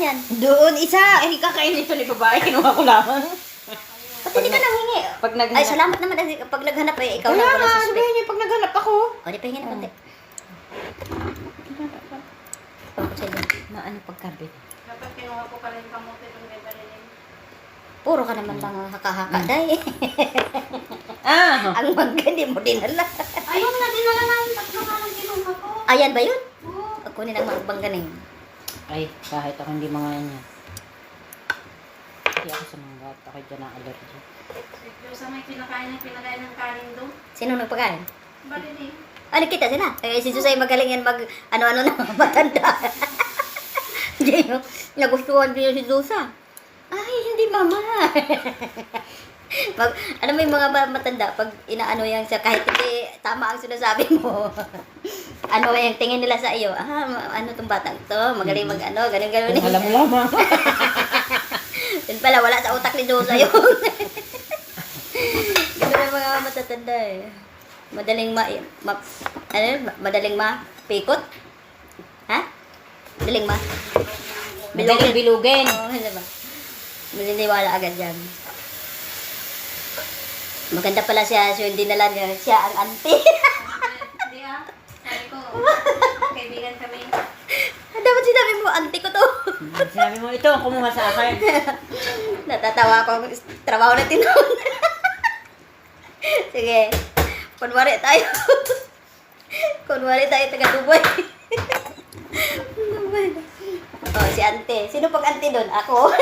yan? Doon, isa. Ay, kakainin ito ni babae. Kinuha ko lamang. Ba't hindi ka nanghingi? Pag naghanap. Ay, salamat naman. Pag naghanap eh, ikaw Kaya lang nga, wala suspect. sabihin niyo pag naghanap ako. O, di pahingin na konti. Pagkot sa'yo. Maano pagkabit? Dapat kinuha ko pa rin kamote nung may balilin. Puro ka naman lang haka-haka, day. Ah! Ang mangga, di mo dinala. Ayun na, dinala namin. Tatlo ka lang kinuha ko. Ayan ba yun? Oo. Kunin ang mangga na yun. Ay, kahit ako hindi mga niya. Hindi ako sa mga at ako dyan ang allergy. Sa may pinakain ng kanin doon. Sino nagpakain? Balilin. Ah, nakita sila. Eh, si Susay magaling yan mag, ano-ano na matanda. Hindi, no? Nagustuhan din si Susa. Ay, hindi mama. Alam mo yung mga matanda, pag inaano yan siya, kahit hindi tama ang sinasabi mo, ano yung tingin nila sa iyo, ano tong batang to, magaling mag-ano, ganun-ganun. Kung alam mo lamang. Yun pala, wala sa utak ni Susa yun. Ganun ang mga matatanda eh. Madaling madaling mapikot? Ha? Madaling Madaling bilugin. Oo, diba? Maniniwala agad yan. Maganda pala siya, so hindi nila niya, siya ang auntie. Hindi ah. Sabi ko, kaibigan kami. Dapat sinabi mo, auntie ko to. Sinabi mo, ito ang kumuha sa akin. Natatawa ko, trabaho na tinawag. Sige, kunwari tayo. Kunwari tayo taga Dubai. Oh, si ante. Sino pag ante doon? Ako.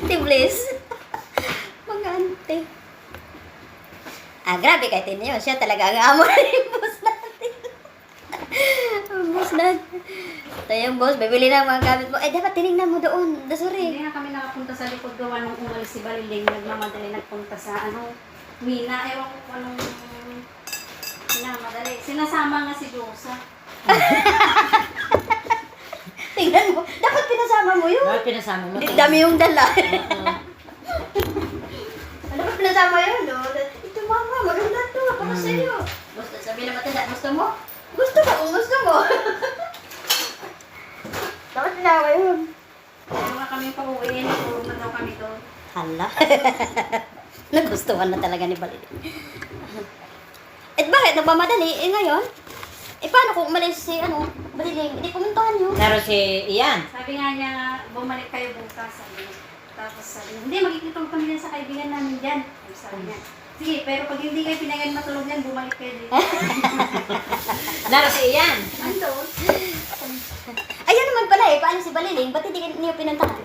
Tiblis. Mga ante. Grabe kahit yun. Siya talaga ang amo na yung boss natin. Ang boss natin. Ito yung boss. Bibili na mga gamit mo. Dapat tinignan mo doon. Dasuri. Hindi na kami nakapunta sa likod gawa nung umalis si Baliling. Nagmamadali nagpunta sa Mina. Ewan ko kung anong madali. Sinasama nga si Josa. Tingnan mo. Dapat pinasama mo yun. Bakit pinasama mo? Ang dami yung dala. Oo. Dapat pinasama yun. No? Ito mama, maganda to. Para sa'yo. Gusto, sabi na matanda. Gusto mo? Gusto mo kung gusto mo. Dapat pinasama yun. Kaya nga kami pa-uwi. Natulog na daw kami doon. Hala. Nagustuhan na talaga ni Balilin. Bakit? Nagmamadali? Ngayon? Paano kung umalis si Balilin? Hindi pumuntahan nyo. Naro si Ian. Sabi nga niya, bumalik kayo bukas. Sabi niya. Tapos sabi niya, hindi, magkikita kami din sa kaibigan namin dyan. Sabi niya, sige, pero pag hindi kayo pinagan matulog yan, bumalik kayo dito. Naro si Ian. Andun. Ayun naman pala paano si Balilin? Ba't hindi niyo pinuntahan?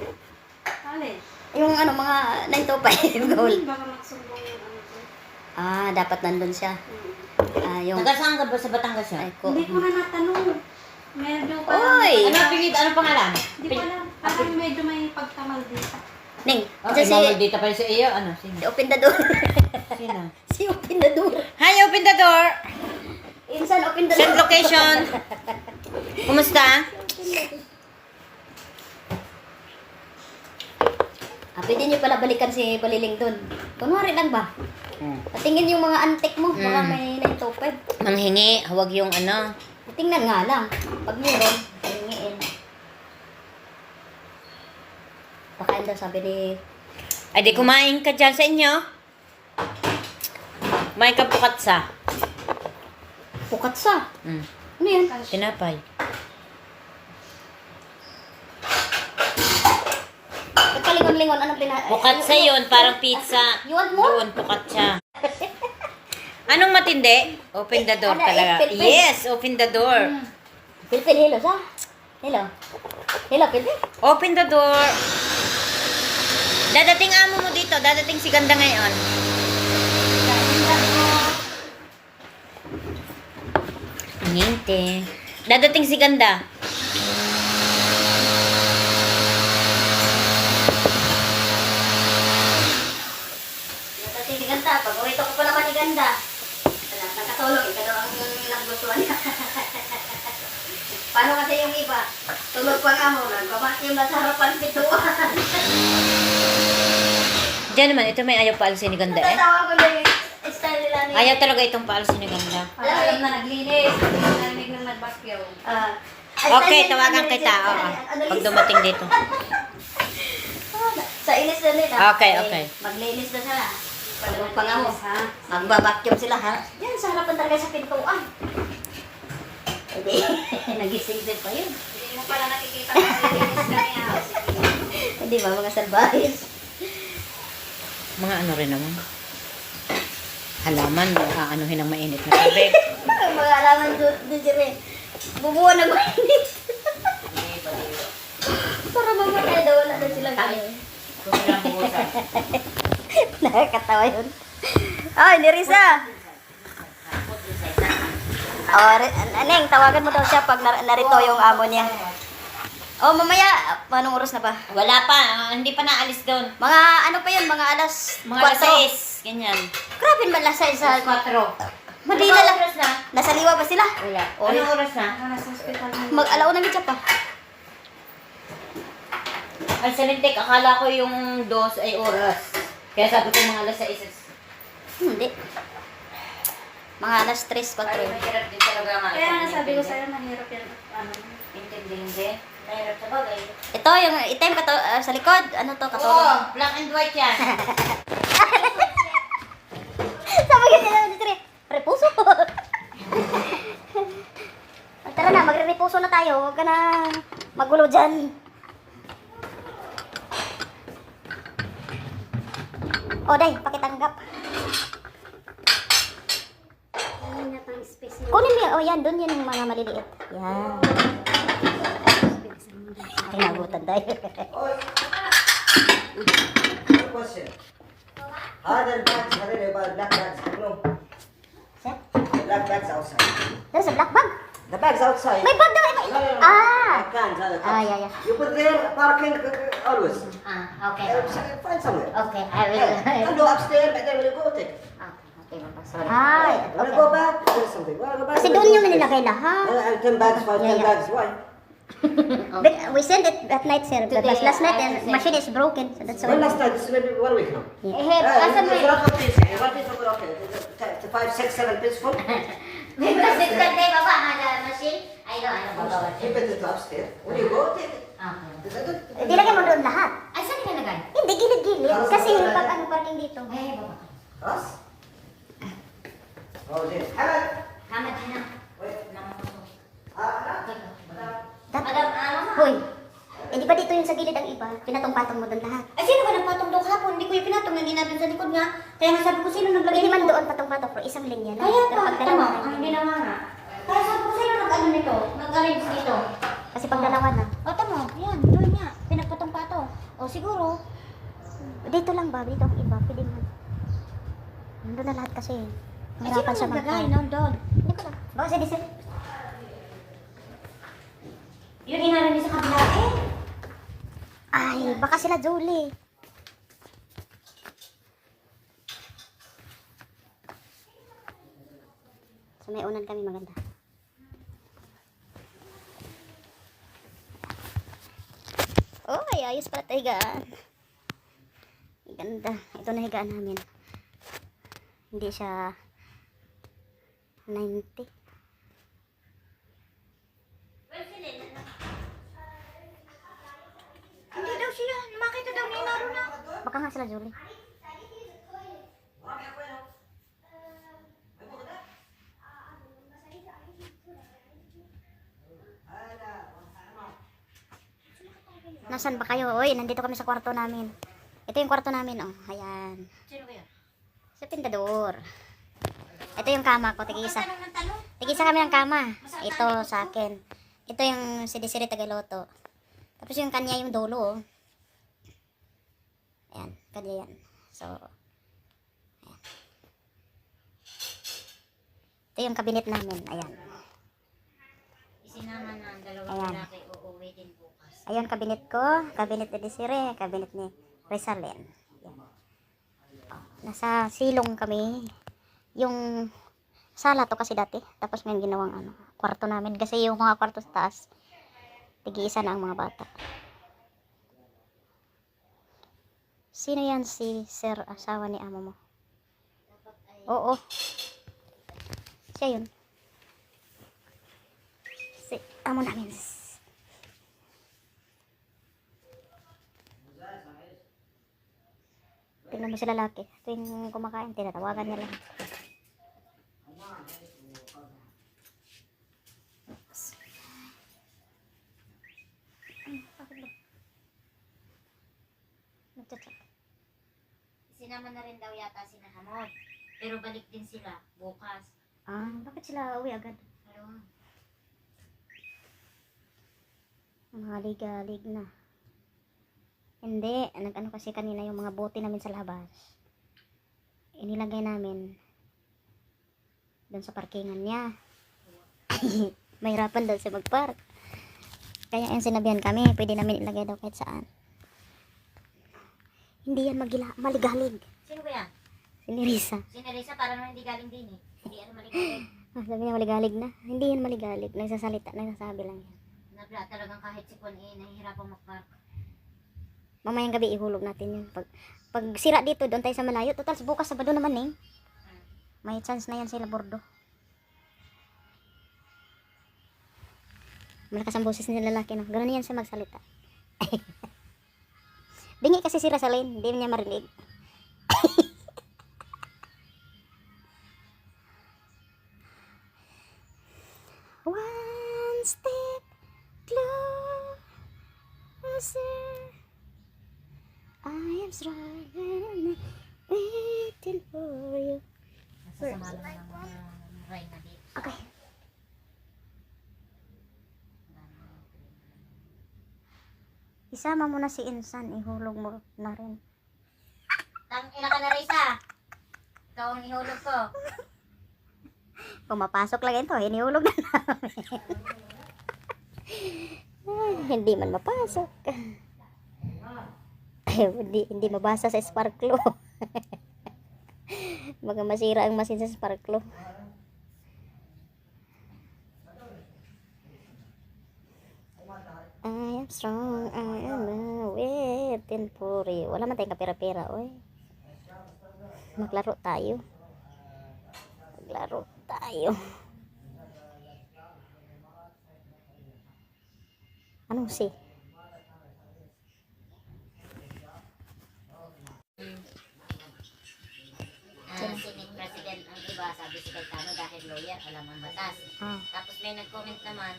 Alin? Yung mga 9 to 5 goal. Baka magsumbong yung ko. Dapat nandun siya. Yung... Nagasaan ka ba sa Batangas siya? Ay, ko. Hindi ko na natanong. Medyo Oy! Ano pingit? Ano pangalan? Hindi ko alam. Parang medyo may pagtamal dito. Ning, Okay, si mamaldita pa rin si Iyo. Ano? Sino? Opindador. Sino? Si Opindador. Hi, open the door. Insan Opindador. Send location. Kumusta? Pwede niyo pala balikan si Baliling doon. Kunwari lang ba? Patingin yung mga antik mo. Baka may 9 to 5. Manghingi. Huwag yung ano. Tingnan nga lang. Pag meron, hingiin. Pakain daw sabi ni... Ay, di kumain ka dyan sa inyo. Kumain ka pukatsa. Pukatsa. Mm. Ano yan? Tinapay. Pagkalingon-lingon, anong Pukatsa yun. Parang pizza. You want more? Doon, pukatsa. Anong matindi? Open the door Ano, talaga. Pilpil? Yes, open the door. Pilpil, hello sa? Hello. Hello, Pilpil. Open the door. Dadating amo mo dito. Dadating si Ganda ngayon. Nginte. Dadating si Ganda. Kasi si Ganda, paborito ko pa naman ni Ganda. Nakatulong, ikaw daw ang nagustuhan niya. Paano kasi yung iba? Tulog pa nga mo, nagbabas yung nasa harapan pituan. Diyan naman, ito may ayaw paalisin ni Ganda eh. Natatawa ko na yung style nila ni... Ayaw talaga itong paalisin ni Ganda. Alam na naglinis. Narinig na nagbakyaw. Okay, tawagan kita. Oo. Pag dumating dito. Sa inis na nila. Okay, okay. Maglinis na sila. Pangamo. Magbabacuum sila ha. Yan, sa harapan talaga sa pintuan. Hindi. Nagising din pa yun. Hindi mo pala nakikita kung silinis ka niya. Hindi ba mga salbahis? Mga ano rin naman. Halaman, aanuhin ng mainit na tubig. Mga alaman doon dire. Bubuo na mainit. Para mamatay daw, wala na silang ano. Nakakatawa yun. Ay, ni Risa. Oh, Aneng, tawagan mo daw siya pag narito yung amo niya. Oh, mamaya, anong oras na ba? Wala pa, hindi pa naalis doon. Mga ano pa yun, mga alas Mga alas 4. 6, ganyan. Grabe man lang sa... Alas 4. Madila lang. oras na? Nasa liwa ba sila? Wala. Oy. Anong oras na? Nasa hospital na. Mag-alaw na mitya pa. Ay, salintik, akala ko yung 2 ay oras. Kaya sabi ko mga alas 6. Hindi. Mga alas 3, 4. Ay, mahirap din talaga nga. Kaya nga sabi ko sa'yo, mahirap yan. Ano? Hindi. Mahirap sa bagay. Ito, yung item sa likod. Ano to? Oo, Katulong. black and white yan. Sabi ka nila, Dre. Repuso. Tara na, magre-repuso na tayo. Huwag ka na magulo dyan. O, Day, pakitanggap. Ano na itong space niya? Kunin mo yan. O, yan. Doon yan yung mga maliliit. Yan. Tinagutan tayo. Good question. Other bags, what are about black bags? No. Sir? Black bags outside. There's a black bag. The bags outside. May bag daw. No, no, no. Ah. Black cans, other Ah, cans. yeah. You put there, parking always. Okay. Find somewhere. Okay, I And go upstairs, but then when you go, take. Okay, sorry. Ay, When you okay. go back, there's something. Well, go back. Kasi doon yung nilagay lahat. 10 bags, 5, 10 Yeah. bags. Why? But we sent it at night, sir. Today, Last night, I the sent machine is broken. So that's When why. last time? This is maybe 1 week now. Asan mo It's not what this. What is okay? It's 5, 6, 7 pieces full. May kasi kante baba ada machine. Ay, no, ano baba. Keep it upstairs. When you go, take it. Dilagay mo doon lahat. Ay, saan nilagay? Hindi, gilid-gilid. Kasi pag ano parking dito. Ay, baba. Us? Oh, this. Hamad. Hamad na. Wait. Hoy, di ba dito yung sa gilid ang iba? Pinatong-patong mo doon lahat. Ay, sino ba nagpatong doon kahapon? Hindi ko yung pinatong. Hindi natin sa likod nga. Kaya nga sabi ko, sino naglagay Hindi man nito? doon patong-patong, pero isang linya lang. Kaya Pero pa, pag tama. dalawa Ang na, ginawa nga. Kaya sabi ko, sino nag-ano nito? Nag-arrange dito. kasi pag dalawa na. O, tama. Yan, doon nga. Pinagpatong-patong. O, siguro. Dito lang ba? Dito ang iba. Pwede mo. Nandun na lahat kasi. Ay, sino Mahirapan siya naglagay? magkain. Nandun. Hindi ko lang. Baka si Diesel. Yun, inaran niya sa kabila. Eh. Ay, baka sila Julie. So may unan kami maganda. Oh, ay, ayos pala ito higaan. Ganda. Ito na higaan namin. Hindi siya 90. Hindi daw siya. Makita daw ni Naro na. Baka nga sila Julie. Nasaan ba kayo? Uy, nandito kami sa kwarto namin. Ito yung kwarto namin, oh. Ayan. Sino kaya? Sa tindador. Ito yung kama ko, tig-isa. Tanong ng tanong. Tig-isa kami ng kama. Ito sa akin. Ito yung si Desiree Tagaloto. Tapos yung kanya yung dulo, oh. Ayan, kanya yan. So, ayan. Ito yung kabinet namin. Ayan. Isinama na ang dalawang Ayan. lalaki uuwi din bukas. Ayan, kabinet ko. Kabinet ni Desiree. Kabinet ni Rizalen. Ayan. Oh, nasa silong kami. Yung sala to kasi dati. Tapos may ginawang ano, kwarto namin. Kasi yung mga kwarto sa taas, tig-iisa na ang mga bata. Sino yan si Sir, asawa ni amo mo? Oo. Siya yun. Si amo namin. Tingnan mo sila lalaki. Tuwing kumakain, tinatawagan niya lang. Nagchat-chat. Sinama na rin daw yata si Nahamod. Pero balik din sila bukas. Bakit sila uwi agad? Pero, Malig-alig na. Hindi, nag-ano kasi kanina yung mga bote namin sa labas. Inilagay namin doon sa parkingan niya. Mahirapan daw siya mag-park. Kaya yung sinabihan kami, pwede namin ilagay daw kahit saan. Hindi yan maligalig. sino ba yan? Si Nerissa. Si Nerissa para naman hindi galing din eh. Hindi ano maligalig. Sabi niya maligalig na. Hindi yan maligalig. Nagsasalita, nagsasabi lang yan. Nabla talagang kahit si Kwan eh, nahihirapang mag-park. Mamayang gabi ihulog natin yun. Pag sira dito, doon tayo sa malayo. Total, bukas Sabado naman eh. May chance na yan sila bordo. Malakas ang boses ng lalaki, no? Ganun yan siya magsalita. Bingi kasi si Rosaline, hindi niya marinig. One step closer. I am strong and waiting for you. Nasasama naman ng rain na dito. Okay. Isama mo na si Insan, ihulog mo na rin. Tangina ka na Risa. Ikaw ang ihulog ko. Pumapasok lang ito, hinihulog na namin. Ay, hindi man mapasok. Ay, hindi mabasa sa sparklo. Baka masira ang masin sa sparklo. I am strong, I am waiting for you. Wala man tayong kapira-pira, oy. Maglaro tayo. Maglaro tayo. Anong si? Senate President ang iba, sabi si Cayetano dahil lawyer, alam ang batas. Tapos may nag-comment naman,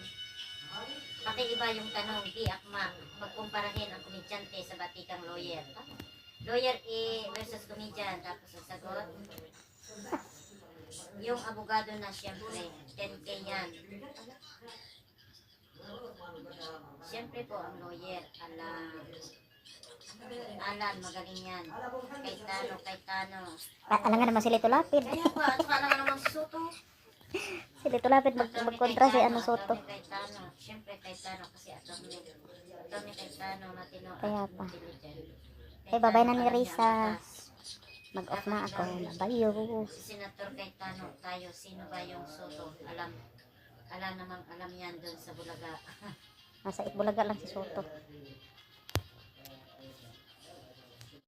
pati iba yung tanong, di akma, pagkumparahin ang komedyante sa batikang lawyer. Lawyer versus comedian, tapos ang sagot, yung abogado na siyempre, 10K yan. Siyempre po ang lawyer, Alan, magaling yan. Cayetano. Alam nga naman si Lito Lapid. Kaya ba, at saka lang naman si Soto. Si Lito Lapid magkontra si ano Soto. Cayetano. Siyempre Cayetano kasi attorney Cayetano, matino at Kaya pa. intelligent. Eh, babay na ni Cayetano, Risa. alam niya ang batas. Mag-off na ako. Babayo. Si Senator Cayetano, tayo, sino ba yung Soto? Alam namang alam yan doon sa Bulaga. Nasa Itbulaga lang si Soto.